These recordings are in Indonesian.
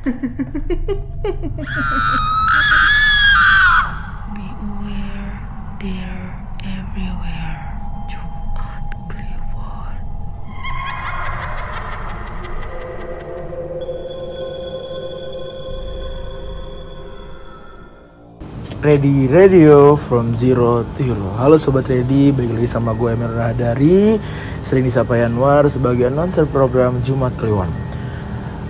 Be aware, they're everywhere. Jumat Kliwon. Ready Radio from Zero to Hero. Halo Sobat Ready, balik lagi sama gue Emir Radari, sering disapa Yanwar sebagai announcer program Jumat Kliwon.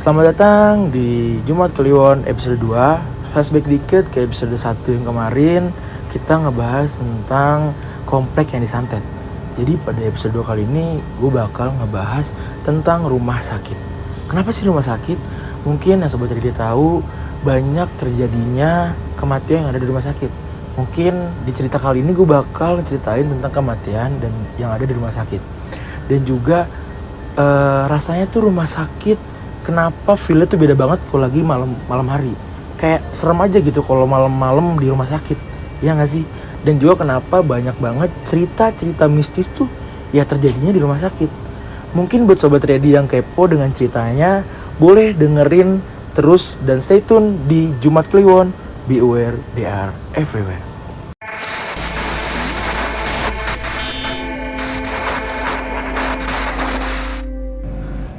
Selamat datang di Jumat Kliwon episode 2. Flashback dikit ke episode 1 yang kemarin, kita ngebahas tentang komplek yang disantet. Jadi pada episode 2 kali ini gue bakal ngebahas tentang rumah sakit. Kenapa sih rumah sakit? Mungkin yang Sobat Ready tahu, banyak terjadinya kematian yang ada di rumah sakit. Mungkin di cerita kali ini gue bakal ceritain tentang kematian dan yang ada di rumah sakit. Dan juga rasanya tuh rumah sakit, kenapa feel-nya tuh beda banget kalau lagi malam hari. Kayak serem aja gitu kalau malam-malam di rumah sakit. Iya gak sih? Dan juga kenapa banyak banget cerita-cerita mistis tuh ya terjadinya di rumah sakit. Mungkin buat Sobat Ready yang kepo dengan ceritanya, boleh dengerin terus dan stay tune di Jumat Kliwon. Be aware, they are everywhere.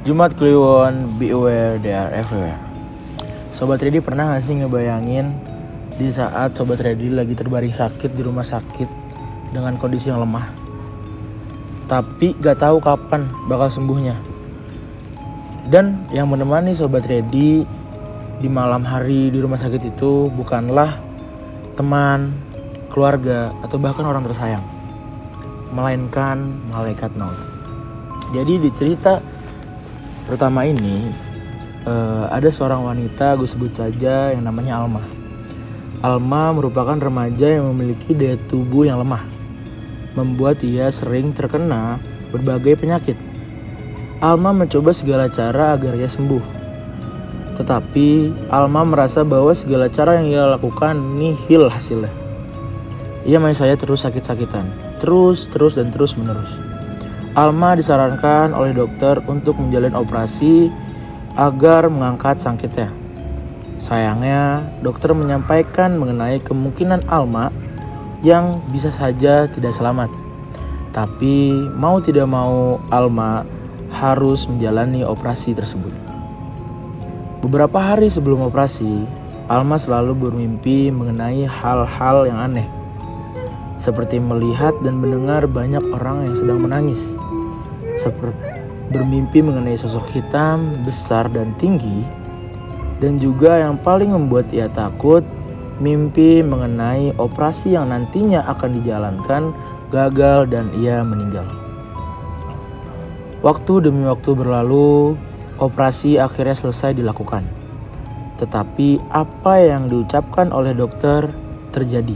Jumat Kliwon, be aware, they are everywhere. Sobat Ready pernah gak sih ngebayangin di saat Sobat Ready lagi terbaring sakit di rumah sakit dengan kondisi yang lemah, tapi gak tahu kapan bakal sembuhnya. Dan yang menemani Sobat Ready di malam hari di rumah sakit itu bukanlah teman, keluarga, atau bahkan orang tersayang, melainkan malaikat maut. Jadi di cerita pertama ini ada seorang wanita, gue sebut saja yang namanya Alma. Alma merupakan remaja yang memiliki daya tubuh yang lemah, membuat ia sering terkena berbagai penyakit. Alma mencoba segala cara agar ia sembuh. Tetapi Alma merasa bahwa segala cara yang ia lakukan nihil hasilnya. Ia masih saja terus sakit-sakitan, terus dan terus menerus. Alma disarankan oleh dokter untuk menjalani operasi agar mengangkat sakitnya. Sayangnya, dokter menyampaikan mengenai kemungkinan Alma yang bisa saja tidak selamat. Tapi mau tidak mau Alma harus menjalani operasi tersebut. Beberapa hari sebelum operasi, Alma selalu bermimpi mengenai hal-hal yang aneh, seperti melihat dan mendengar banyak orang yang sedang menangis, seperti bermimpi mengenai sosok hitam, besar dan tinggi, dan juga yang paling membuat ia takut, mimpi mengenai operasi yang nantinya akan dijalankan gagal dan ia meninggal. Waktu demi waktu berlalu, operasi akhirnya selesai dilakukan. Tetapi apa yang diucapkan oleh dokter terjadi.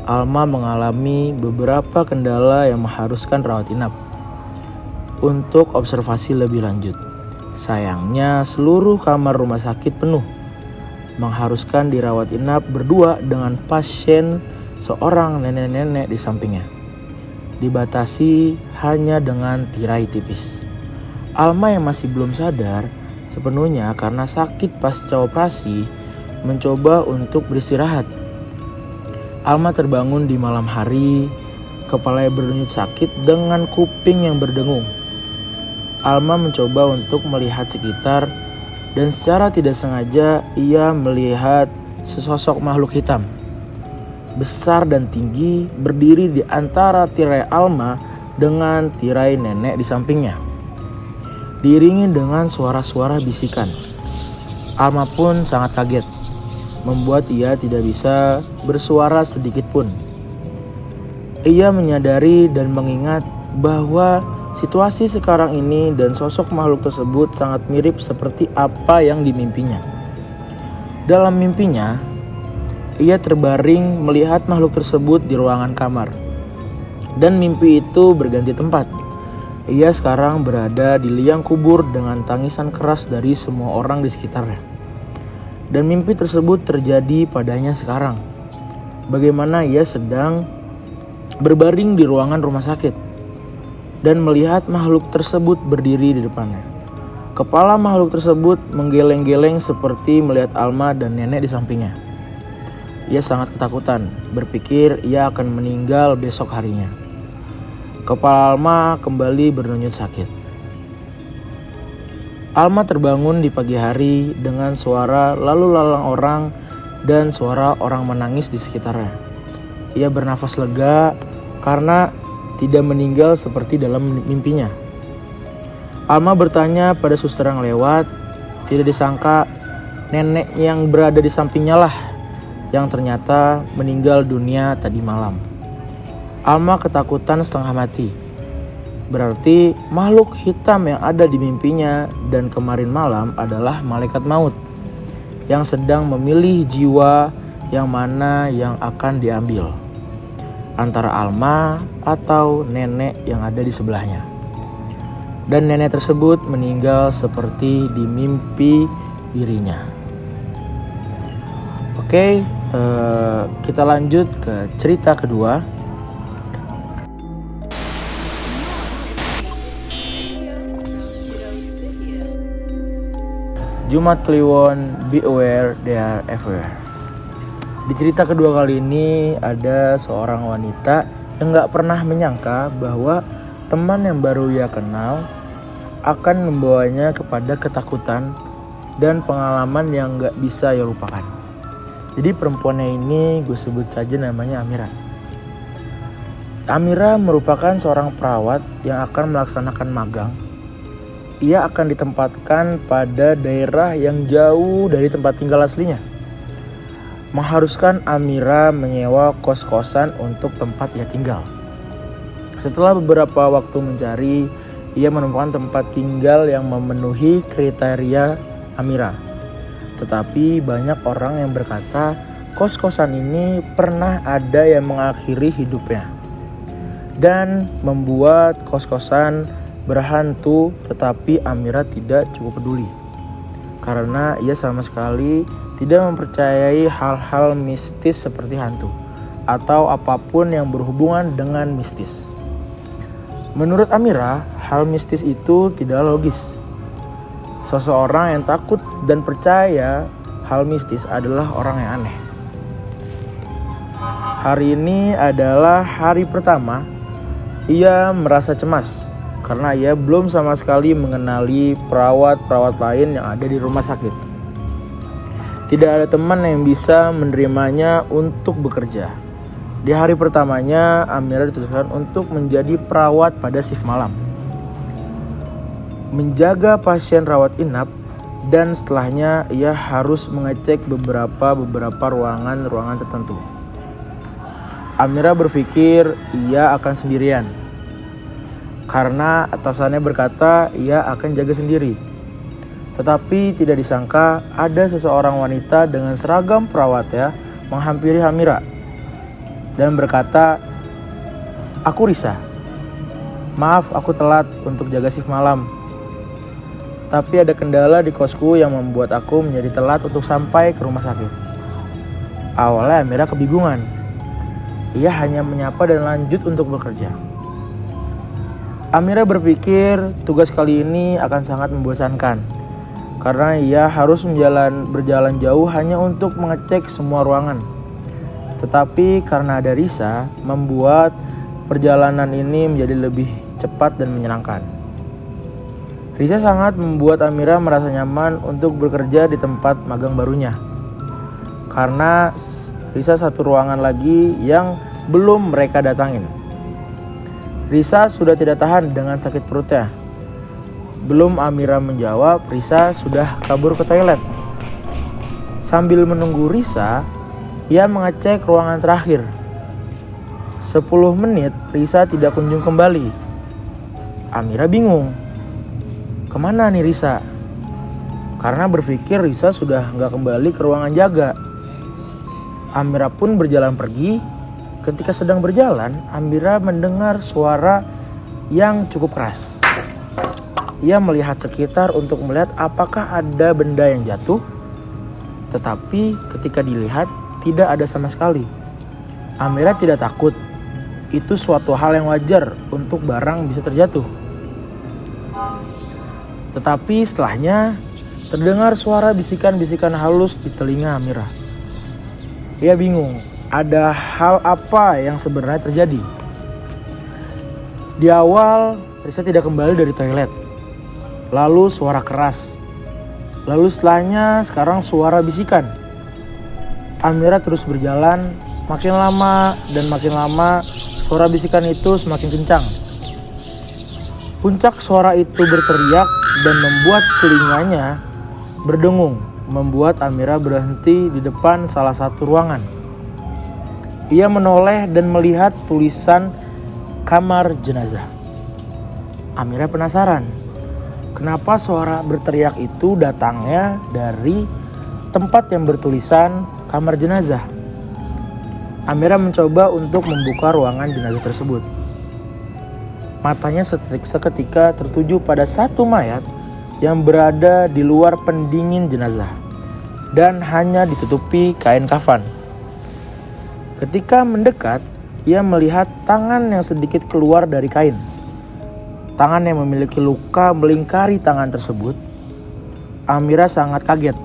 Alma mengalami beberapa kendala yang mengharuskan rawat inap untuk observasi lebih lanjut. Sayangnya seluruh kamar rumah sakit penuh, mengharuskan dirawat inap berdua dengan pasien seorang nenek-nenek di sampingnya. Dibatasi hanya dengan tirai tipis. Alma yang masih belum sadar sepenuhnya karena sakit pasca operasi mencoba untuk beristirahat. Alma terbangun di malam hari, kepalanya berdenyut sakit dengan kuping yang berdengung. Alma mencoba untuk melihat sekitar dan secara tidak sengaja ia melihat sesosok makhluk hitam besar dan tinggi berdiri di antara tirai Alma dengan tirai nenek di sampingnya. Diiringi dengan suara-suara bisikan. Alma pun sangat kaget, membuat ia tidak bisa bersuara sedikit pun. Ia menyadari dan mengingat bahwa situasi sekarang ini dan sosok makhluk tersebut sangat mirip seperti apa yang dimimpinya. Dalam mimpinya, ia terbaring melihat makhluk tersebut di ruangan kamar. Dan mimpi itu berganti tempat. Ia sekarang berada di liang kubur dengan tangisan keras dari semua orang di sekitarnya. Dan mimpi tersebut terjadi padanya sekarang. Bagaimana ia sedang berbaring di ruangan rumah sakit dan melihat makhluk tersebut berdiri di depannya. Kepala makhluk tersebut menggeleng-geleng seperti melihat Alma dan nenek di sampingnya. Ia sangat ketakutan, berpikir ia akan meninggal besok harinya. Kepala Alma kembali berdenyut sakit. Alma terbangun di pagi hari dengan suara lalu lalang orang dan suara orang menangis di sekitarnya. Ia bernafas lega karena tidak meninggal seperti dalam mimpinya. Alma bertanya pada suster yang lewat. Tidak disangka nenek yang berada di sampingnya lah yang ternyata meninggal dunia tadi malam. Alma ketakutan setengah mati. Berarti makhluk hitam yang ada di mimpinya dan kemarin malam adalah malaikat maut yang sedang memilih jiwa yang mana yang akan diambil, antara Alma atau nenek yang ada di sebelahnya. Dan nenek tersebut meninggal seperti di mimpi dirinya. Oke, kita lanjut ke cerita kedua. Jumat Kliwon, be aware, they are everywhere. Di cerita kedua kali ini ada seorang wanita yang gak pernah menyangka bahwa teman yang baru ia kenal akan membawanya kepada ketakutan dan pengalaman yang gak bisa ia lupakan. Jadi perempuannya ini gue sebut saja namanya Amira. Amira merupakan seorang perawat yang akan melaksanakan magang. Ia akan ditempatkan pada daerah yang jauh dari tempat tinggal aslinya. Mengharuskan Amira menyewa kos-kosan untuk tempat ia tinggal. Setelah beberapa waktu mencari, ia menemukan tempat tinggal yang memenuhi kriteria Amira. Tetapi banyak orang yang berkata kos-kosan ini pernah ada yang mengakhiri hidupnya dan membuat kos-kosan berhantu, tetapi Amira tidak cukup peduli karena ia sama sekali tidak mempercayai hal-hal mistis seperti hantu atau apapun yang berhubungan dengan mistis. Menurut Amira, hal mistis itu tidak logis. Seseorang yang takut dan percaya hal mistis adalah orang yang aneh. Hari ini adalah hari pertama ia merasa cemas karena ia belum sama sekali mengenali perawat-perawat lain yang ada di rumah sakit. Tidak ada teman yang bisa menerimanya untuk bekerja. Di hari pertamanya, Amira ditugaskan untuk menjadi perawat pada shift malam, menjaga pasien rawat inap, dan setelahnya ia harus mengecek beberapa ruangan tertentu. Amira berpikir ia akan sendirian karena atasannya berkata ia akan jaga sendiri. Tetapi tidak disangka ada seseorang wanita dengan seragam perawat menghampiri Amira dan berkata, "Aku Risa. Maaf aku telat untuk jaga shift malam. Tapi ada kendala di kosku yang membuat aku menjadi telat untuk sampai ke rumah sakit." Awalnya Amira kebingungan. Ia hanya menyapa dan lanjut untuk bekerja. Amira berpikir tugas kali ini akan sangat membosankan karena ia harus berjalan jauh hanya untuk mengecek semua ruangan. Tetapi karena ada Risa, membuat perjalanan ini menjadi lebih cepat dan menyenangkan. Risa sangat membuat Amira merasa nyaman untuk bekerja di tempat magang barunya. Karena Risa satu ruangan lagi yang belum mereka datangin. Risa sudah tidak tahan dengan sakit perutnya. Belum Amira menjawab, Risa sudah kabur ke toilet. Sambil menunggu Risa, ia mengecek ruangan terakhir. 10 menit Risa tidak kunjung kembali. Amira bingung. Kemana nih Risa? Karena berpikir Risa sudah nggak kembali ke ruangan jaga. Amira pun berjalan pergi. Ketika sedang berjalan, Amira mendengar suara yang cukup keras. Ia melihat sekitar untuk melihat apakah ada benda yang jatuh. Tetapi ketika dilihat, tidak ada sama sekali. Amira tidak takut. Itu suatu hal yang wajar untuk barang bisa terjatuh. Tetapi setelahnya terdengar suara bisikan-bisikan halus di telinga Amira. Ia bingung, ada hal apa yang sebenarnya terjadi. Di awal, Risa tidak kembali dari toilet. Lalu suara keras. Lalu setelahnya sekarang suara bisikan. Amira terus berjalan, makin lama dan makin lama suara bisikan itu semakin kencang. Puncak suara itu berteriak dan membuat telinganya berdengung, membuat Amira berhenti di depan salah satu ruangan. Ia menoleh dan melihat tulisan kamar jenazah. Amira penasaran, kenapa suara berteriak itu datangnya dari tempat yang bertulisan kamar jenazah. Amira mencoba untuk membuka ruangan jenazah tersebut. Matanya seketika tertuju pada satu mayat yang berada di luar pendingin jenazah dan hanya ditutupi kain kafan. Ketika mendekat, ia melihat tangan yang sedikit keluar dari kain. Tangan yang memiliki luka melingkari tangan tersebut. Amira sangat kaget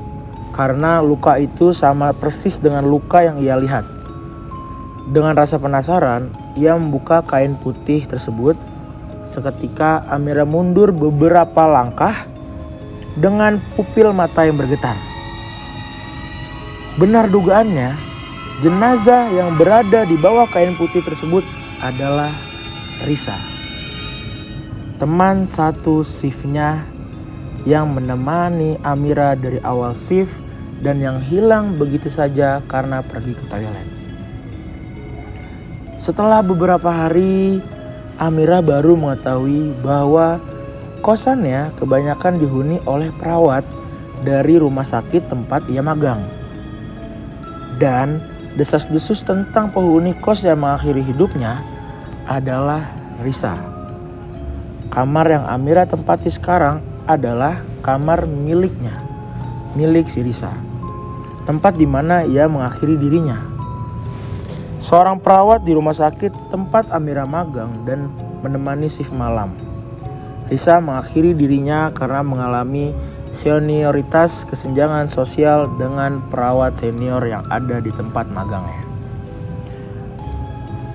karena luka itu sama persis dengan luka yang ia lihat. Dengan rasa penasaran, ia membuka kain putih tersebut. Seketika Amira mundur beberapa langkah dengan pupil mata yang bergetar. Benar dugaannya, jenazah yang berada di bawah kain putih tersebut adalah Risa. Teman satu shiftnya yang menemani Amira dari awal shift dan yang hilang begitu saja karena pergi ke toilet. Setelah beberapa hari, Amira baru mengetahui bahwa kosannya kebanyakan dihuni oleh perawat dari rumah sakit tempat ia magang. Dan desas-desus tentang penghuni kos yang mengakhiri hidupnya adalah Risa. Kamar yang Amira tempati sekarang adalah kamar miliknya, milik si Risa. Tempat di mana ia mengakhiri dirinya. Seorang perawat di rumah sakit tempat Amira magang dan menemani shift malam. Risa mengakhiri dirinya karena mengalami senioritas kesenjangan sosial dengan perawat senior yang ada di tempat magangnya.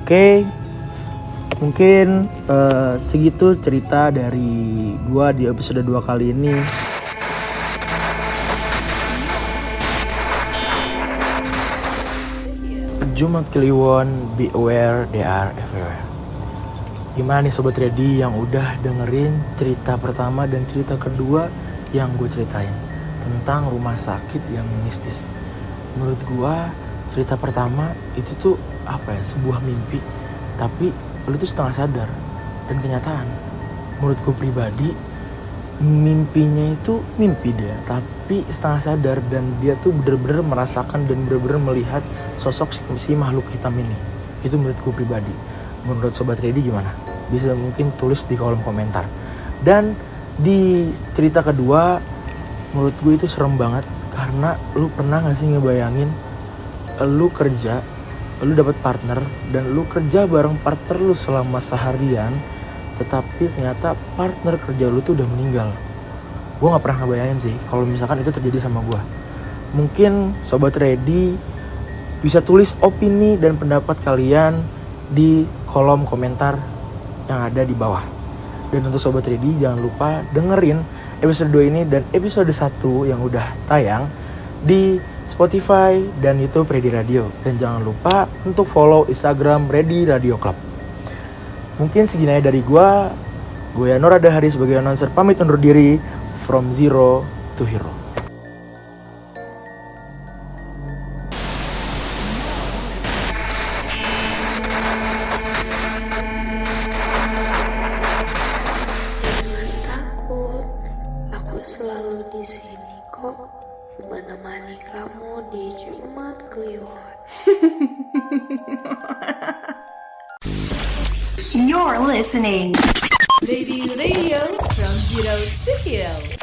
Oke, mungkin segitu cerita dari gua di episode 2 kali ini. Jumat Kliwon, be aware they are everywhere. Gimana nih Sobat Ready yang udah dengerin cerita pertama dan cerita kedua yang gue ceritain tentang rumah sakit yang mistis. Menurut gue cerita pertama itu tuh sebuah mimpi, tapi lu tuh setengah sadar. Dan kenyataan menurut gue pribadi, mimpinya itu mimpi dia, tapi setengah sadar, dan dia tuh bener-bener merasakan dan bener-bener melihat sosok si makhluk hitam ini. Itu menurut gue pribadi. Menurut Sobat Ready gimana? Bisa mungkin tulis di kolom komentar. Dan di cerita kedua, menurut gue itu serem banget. Karena lu pernah gak sih ngebayangin lu kerja, lu dapat partner, dan lu kerja bareng partner lu selama seharian, tetapi ternyata partner kerja lu tuh udah meninggal. Gue gak pernah ngebayangin sih kalau misalkan itu terjadi sama gue. Mungkin Sobat Ready bisa tulis opini dan pendapat kalian di kolom komentar yang ada di bawah. Dan untuk Sobat Ready jangan lupa dengerin episode 2 ini dan episode 1 yang udah tayang di Spotify dan YouTube Ready Radio. Dan jangan lupa untuk follow Instagram Ready Radio Club. Mungkin segini aja dari gue Yanur Adahari sebagai announcer pamit undur diri. From zero to hero. Selalu di sini kok, menemani kamu di Jumat Kliwon. You're listening Ready Radio from zero to hero.